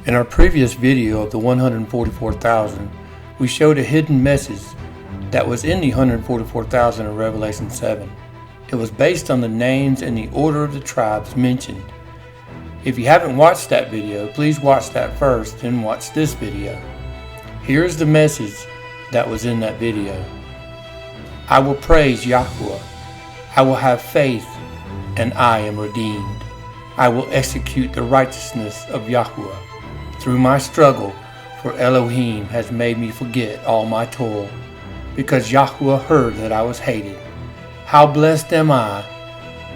In our previous video of the 144,000, we showed a hidden message that was in the 144,000 of Revelation 7. It was based on the names and the order of the tribes mentioned. If you haven't watched that video, please watch that first, then watch this video. Here is the message that was in that video. I will praise Yahweh. I will have faith, and I am redeemed. I will execute the righteousness of Yahweh. Through my struggle, for Elohim has made me forget all my toil, because Yahweh heard that I was hated. How blessed am I!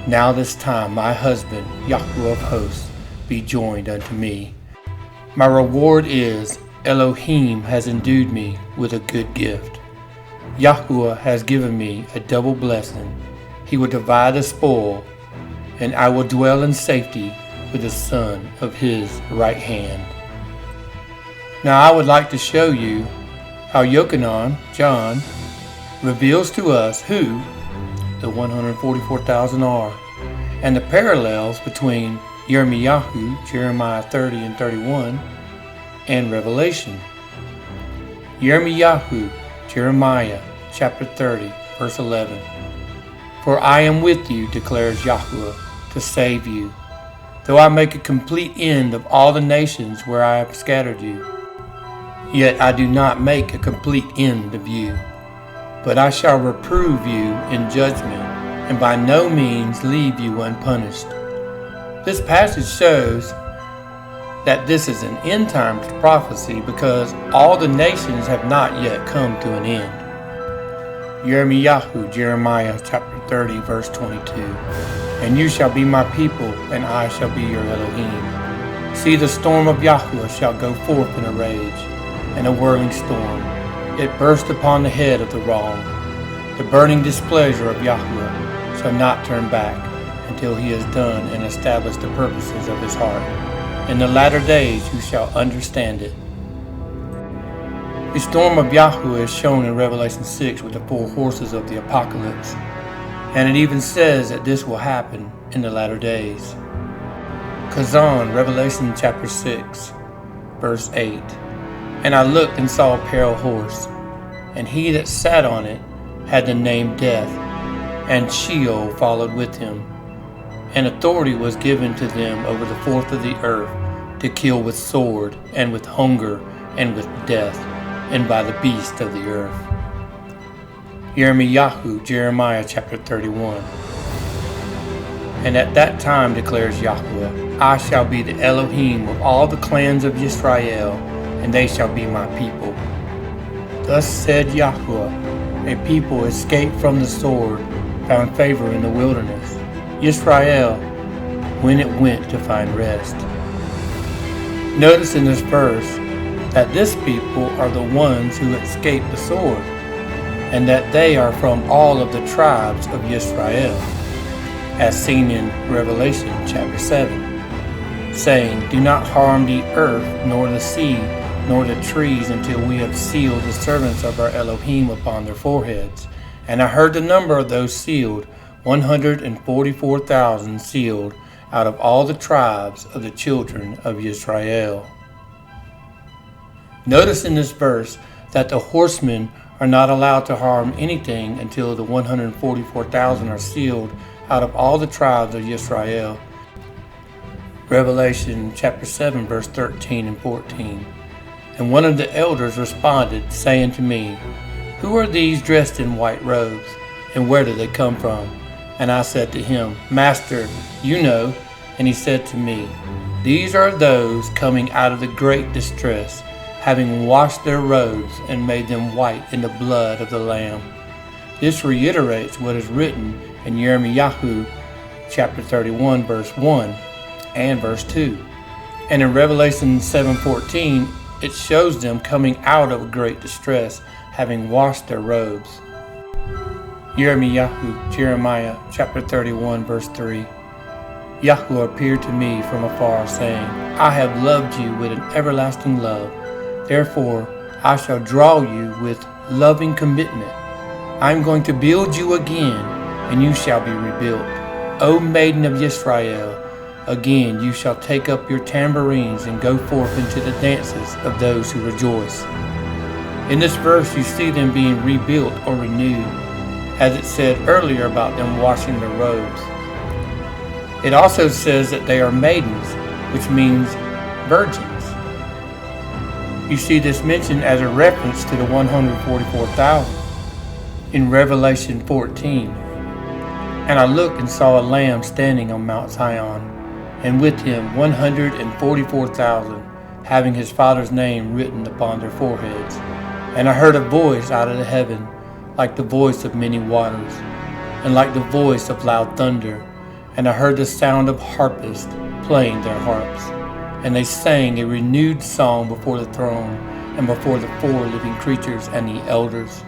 Now this time my husband, Yahweh of hosts, be joined unto me. My reward is, Elohim has endued me with a good gift. Yahweh has given me a double blessing. He will divide the spoil, and I will dwell in safety with the son of his right hand. Now I would like to show you how Yochanan, John, reveals to us who the 144,000 are, and the parallels between Yirmiyahu, Jeremiah 30 and 31, and Revelation. Yirmiyahu, Jeremiah chapter 30, verse 11. For I am with you, declares Yahweh, to save you, though I make a complete end of all the nations where I have scattered you. Yet I do not make a complete end of you, but I shall reprove you in judgment, and by no means leave you unpunished. This passage shows that this is an end times prophecy because all the nations have not yet come to an end. Yirmiyahu, Jeremiah chapter 30, verse 22. And you shall be my people, and I shall be your Elohim. See, the storm of Yahweh shall go forth in a rage, and a whirling storm. It burst upon the head of the wrong. The burning displeasure of Yahweh shall not turn back until he has done and established the purposes of his heart. In the latter days you shall understand it. The storm of Yahweh is shown in Revelation 6 with the 4 horses of the apocalypse, and it even says that this will happen in the latter days. Kazan, Revelation chapter 6, verse 8. And I looked and saw a pale horse, and he that sat on it had the name Death, and Sheol followed with him. And authority was given to them over the fourth of the earth, to kill with sword, and with hunger, and with death, and by the beast of the earth. Yirmiyahu, Jeremiah chapter 31. And at that time, declares Yahweh, I shall be the Elohim of all the clans of Israel, and they shall be my people. Thus said Yahweh, a people escaped from the sword, found favor in the wilderness. Israel, when it went to find rest. Notice in this verse that this people are the ones who escaped the sword, and that they are from all of the tribes of Israel, as seen in Revelation chapter 7, saying, Do not harm the earth, nor the sea, nor the trees, until we have sealed the servants of our Elohim upon their foreheads. And I heard the number of those sealed, 144,000 sealed, out of all the tribes of the children of Israel. Notice in this verse that the horsemen are not allowed to harm anything until the 144,000 are sealed out of all the tribes of Israel. Revelation chapter 7, verse 13 and 14. And one of the elders responded, saying to me, Who are these dressed in white robes, and where do they come from? And I said to him, Master, you know. And he said to me, These are those coming out of the great distress, having washed their robes and made them white in the blood of the Lamb. This reiterates what is written in Yirmiyahu chapter 31, verse 1 and verse 2. And in Revelation 7:14, it shows them coming out of great distress, having washed their robes. Yirmiyahu, Jeremiah chapter 31, verse 3. Yahweh appeared to me from afar, saying, I have loved you with an everlasting love. Therefore I shall draw you with loving commitment. I am going to build you again, and you shall be rebuilt. O maiden of Israel, Again you shall take up your tambourines and go forth into the dances of those who rejoice. In this verse you see them being rebuilt or renewed, as it said earlier about them washing their robes. It also says that they are maidens, which means virgins. You see this mentioned as a reference to the 144,000 in Revelation 14. And I looked and saw a lamb standing on Mount Zion, and with him 144,000, having his Father's name written upon their foreheads. And I heard a voice out of the heaven, like the voice of many waters, and like the voice of loud thunder. And I heard the sound of harpists playing their harps. And they sang a renewed song before the throne, and before the 4 living creatures and the elders.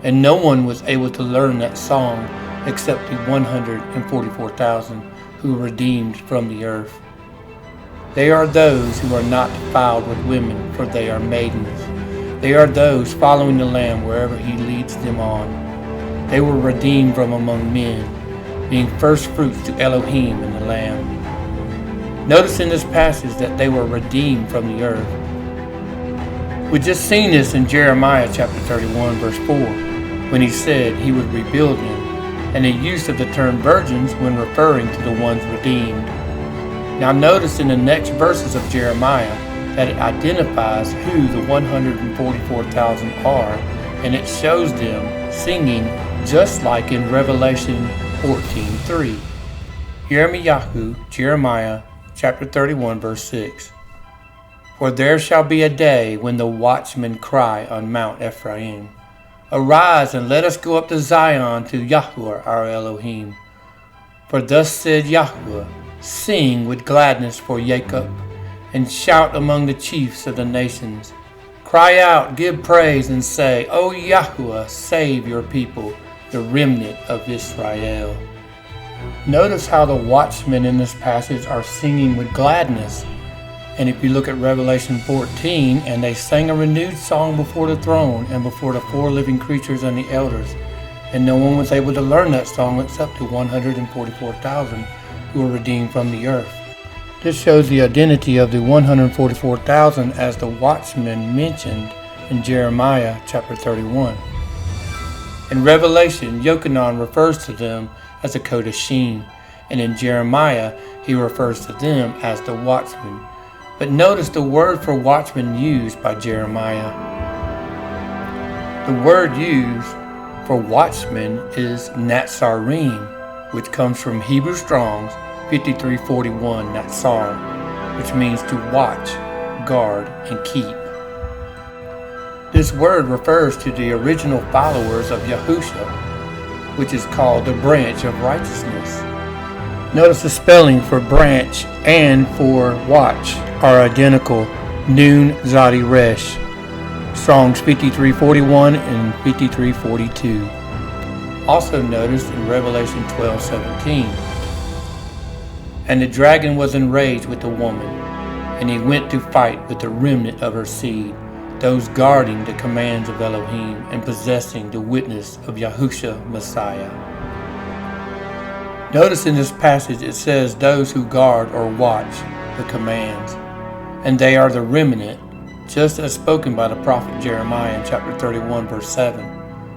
And no one was able to learn that song except the 144,000 who were redeemed from the earth. They are those who are not defiled with women, for they are maidens. They are those following the Lamb wherever he leads them on. They were redeemed from among men, being first fruits to Elohim and the Lamb. Notice in this passage that they were redeemed from the earth. We just seen this in Jeremiah chapter 31 verse 4, when he said he would rebuild them, and the use of the term virgins when referring to the ones redeemed. Now notice in the next verses of Jeremiah that it identifies who the 144,000 are, and it shows them singing just like in Revelation 14:3. Jeremiah chapter 31 verse 6. For there shall be a day when the watchmen cry on Mount Ephraim, Arise and let us go up to Zion to Yahuwah our Elohim. For thus said Yahuwah, Sing with gladness for Jacob, and shout among the chiefs of the nations. Cry out, give praise, and say, O Yahuwah, save your people, the remnant of Israel. Notice how the watchmen in this passage are singing with gladness. And if you look at Revelation 14, and they sang a renewed song before the throne and before the 4 living creatures and the elders. And no one was able to learn that song except the 144,000 who were redeemed from the earth. This shows the identity of the 144,000 as the watchmen mentioned in Jeremiah chapter 31. In Revelation, Yochanan refers to them as the Kodashim, and in Jeremiah he refers to them as the watchmen. But notice the word for watchman used by Jeremiah. The word used for watchman is Natsarim, which comes from Hebrew Strong's 5341 Natsar, which means to watch, guard, and keep. This word refers to the original followers of Yahusha, which is called the branch of righteousness. Notice the spelling for branch and for watch are identical, Nun Zadi Resh, Strong's 5341 and 5342. Also noticed in Revelation 12:17. And the dragon was enraged with the woman, and he went to fight with the remnant of her seed, those guarding the commands of Elohim and possessing the witness of Yahusha Messiah. Notice in this passage it says those who guard or watch the commands, and they are the remnant, just as spoken by the prophet Jeremiah in chapter 31 verse 7.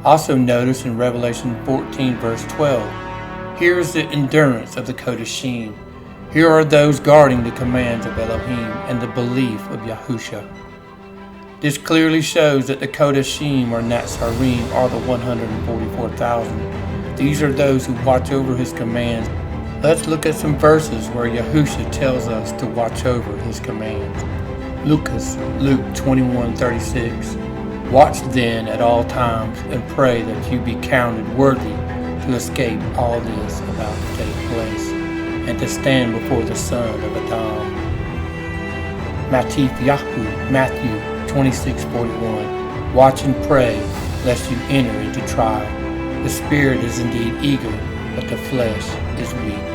Also notice in Revelation 14 verse 12, here is the endurance of the Kodashim. Here are those guarding the commands of Elohim and the belief of Yahusha. This clearly shows that the Kodashim or Natsarim are the 144,000. These are those who watch over his commands. Let's look at some verses where Yahusha tells us to watch over his commands. Luke 21:36. Watch then at all times and pray that you be counted worthy to escape all this about to take place, and to stand before the Son of Adam. Matthew 26:41. Watch and pray, lest you enter into trial. The spirit is indeed eager, but the flesh is weak.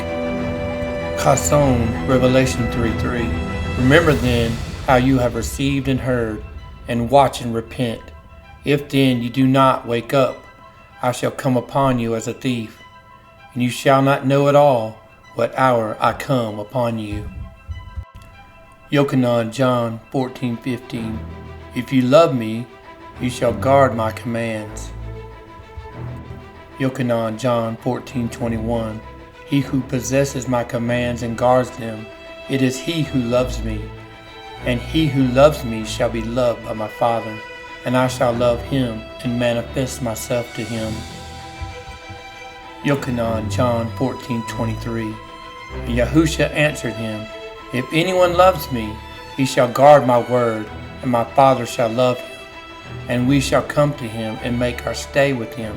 Chasson, Revelation 3:3. Remember then how you have received and heard, and watch and repent. If then you do not wake up, I shall come upon you as a thief, and you shall not know at all what hour I come upon you. Yochanan, John 14:15. If you love me, you shall guard my commands. Yochanan, John 14:21. He who possesses my commands and guards them, it is he who loves me. And he who loves me shall be loved by my Father, and I shall love him and manifest myself to him. Yochanan, John 14:23. And Yahusha answered him, If anyone loves me, he shall guard my word, and my Father shall love him, and we shall come to him and make our stay with him.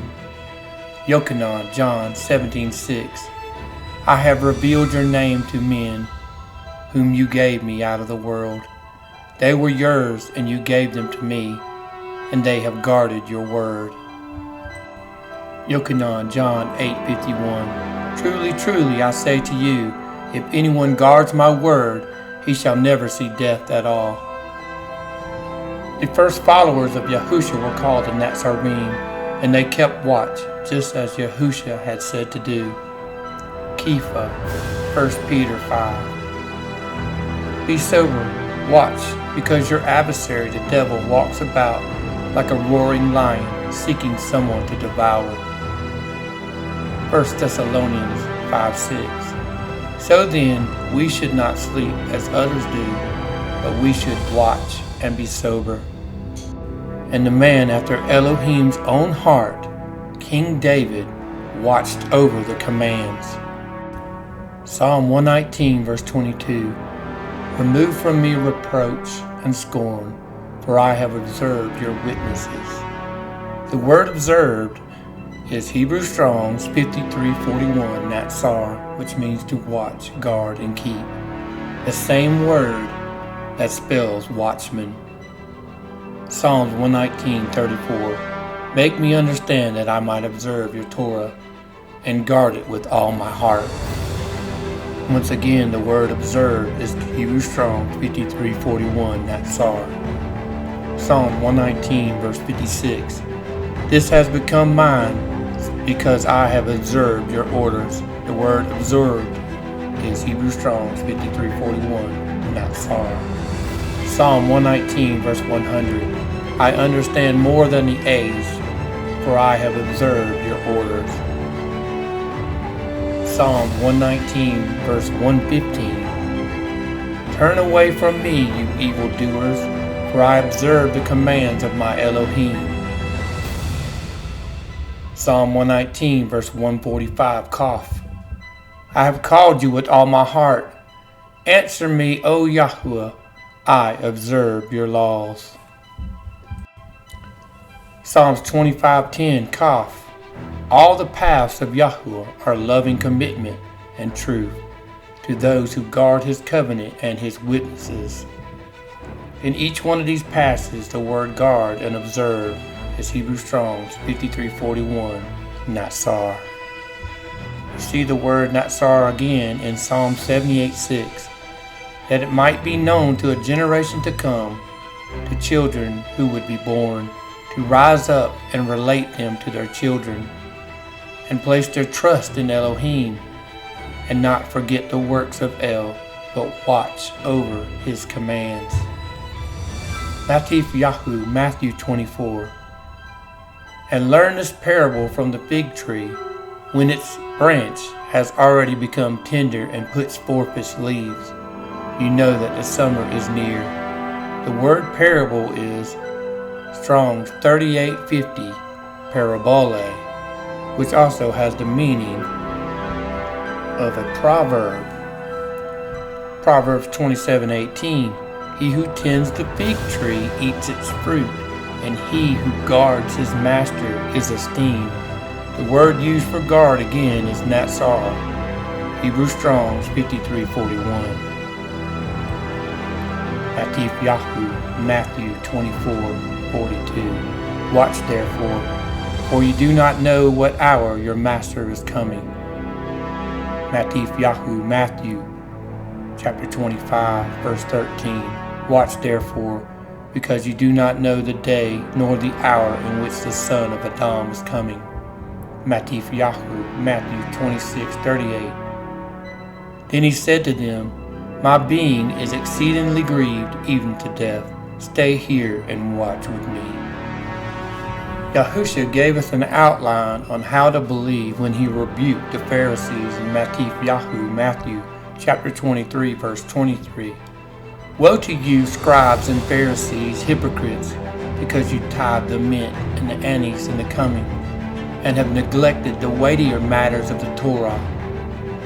Yochanan, John 17:6. I have revealed your name to men, whom you gave me out of the world. They were yours, and you gave them to me, and they have guarded your word. Yochanan, John 8:51. Truly, truly, I say to you, if anyone guards my word, he shall never see death at all. The first followers of Yahusha were called the Nazarene, and they kept watch, just as Yahusha had said to do. Kepha, 1 Peter 5. Be sober, watch, because your adversary, the devil, walks about like a roaring lion, seeking someone to devour. 1 Thessalonians 5:6. So then, we should not sleep as others do, but we should watch and be sober. And the man after Elohim's own heart, King David, watched over the commands. Psalm 119, verse 22. Remove from me reproach and scorn, for I have observed your witnesses. The word observed is Hebrew Strong's 5341 Natsar, which means to watch, guard, and keep. The same word that spells watchman. Psalms 119:34. Make me understand that I might observe your Torah and guard it with all my heart. Once again, the word observe is Hebrew Strong's 5341 Natsar. Psalm 119 verse 56. This has become mine because I have observed your orders. The word observed is Hebrew Strong's 5341 Natsar. Psalm 119 verse 100. I understand more than the aged, for I have observed your orders. Psalm 119 verse 115. Turn away from me, you evildoers, for I observe the commands of my Elohim. Psalm 119 verse 145, Kaf. I have called you with all my heart. Answer me, O Yahuwah, I observe your laws. Psalms 25:10, Kaf. All the paths of Yahuwah are loving commitment and truth to those who guard his covenant and his witnesses. In each one of these passages, the word guard and observe is Hebrew Strong's 5341 Natsar. You see the word Natsar again in Psalm 78:6, that it might be known to a generation to come, to children who would be born, to rise up and relate them to their children, and place their trust in Elohim, and not forget the works of El, but watch over his commands. Matthew 24. And learn this parable from the fig tree. When its branch has already become tender and puts forth its leaves, you know that the summer is near. The word parable is Strong's 3850 parabole, which also has the meaning of a proverb. Proverbs 27:18. He who tends the fig tree eats its fruit, and he who guards his master is esteemed. The word used for guard again is Natsar, Hebrew Strong's 5341. Atif Yahu, Matthew 24:42. Watch therefore, for you do not know what hour your master is coming. Matif Yahu, Matthew chapter 25, verse 13. Watch therefore, because you do not know the day nor the hour in which the Son of Adam is coming. Matif Yahu, Matthew 26:38. Then he said to them, My being is exceedingly grieved even to death. Stay here and watch with me. Yahusha gave us an outline on how to believe when he rebuked the Pharisees in Matthew chapter 23, verse 23. Woe to you, scribes and Pharisees, hypocrites, because you tithe the mint and the anise and the cumin, and have neglected the weightier matters of the Torah,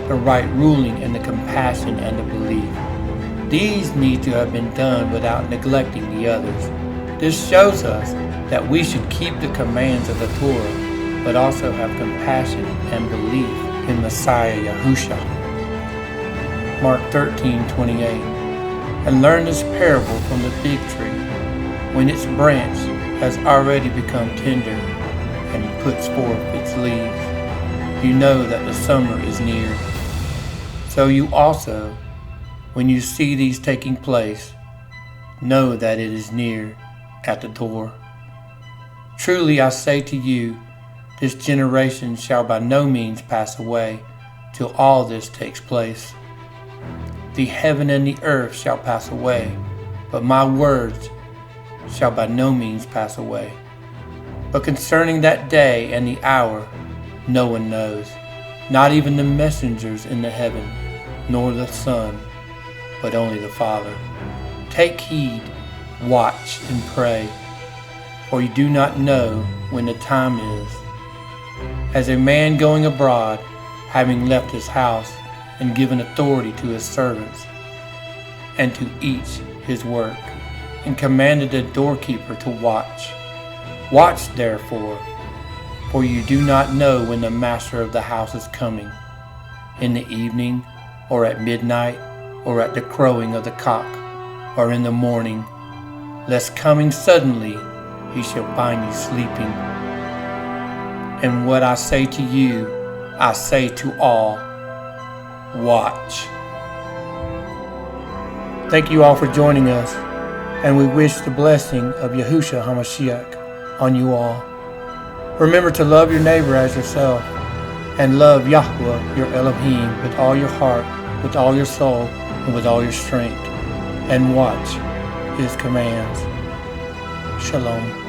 the right ruling and the compassion and the belief. These need to have been done without neglecting the others. This shows us that we should keep the commands of the Torah, but also have compassion and belief in Messiah Yahusha. Mark 13:28. And learn this parable from the fig tree. When its branch has already become tender and puts forth its leaves, you know that the summer is near. So you also, when you see these taking place, know that it is near at the door. Truly I say to you, this generation shall by no means pass away till all this takes place. The heaven and the earth shall pass away, but my words shall by no means pass away. But concerning that day and the hour, no one knows, not even the messengers in the heaven, nor the Son, but only the Father. Take heed, watch and pray, for you do not know when the time is. As a man going abroad, having left his house, and given authority to his servants, and to each his work, and commanded the doorkeeper to watch. Watch therefore, for you do not know when the master of the house is coming, in the evening, or at midnight, or at the crowing of the cock, or in the morning, lest coming suddenly he shall find you sleeping. And what I say to you, I say to all, watch. Thank you all for joining us, and we wish the blessing of Yahushua HaMashiach on you all. Remember to love your neighbor as yourself, and love Yahweh your Elohim with all your heart, with all your soul, and with all your strength, and watch his commands. Shalom.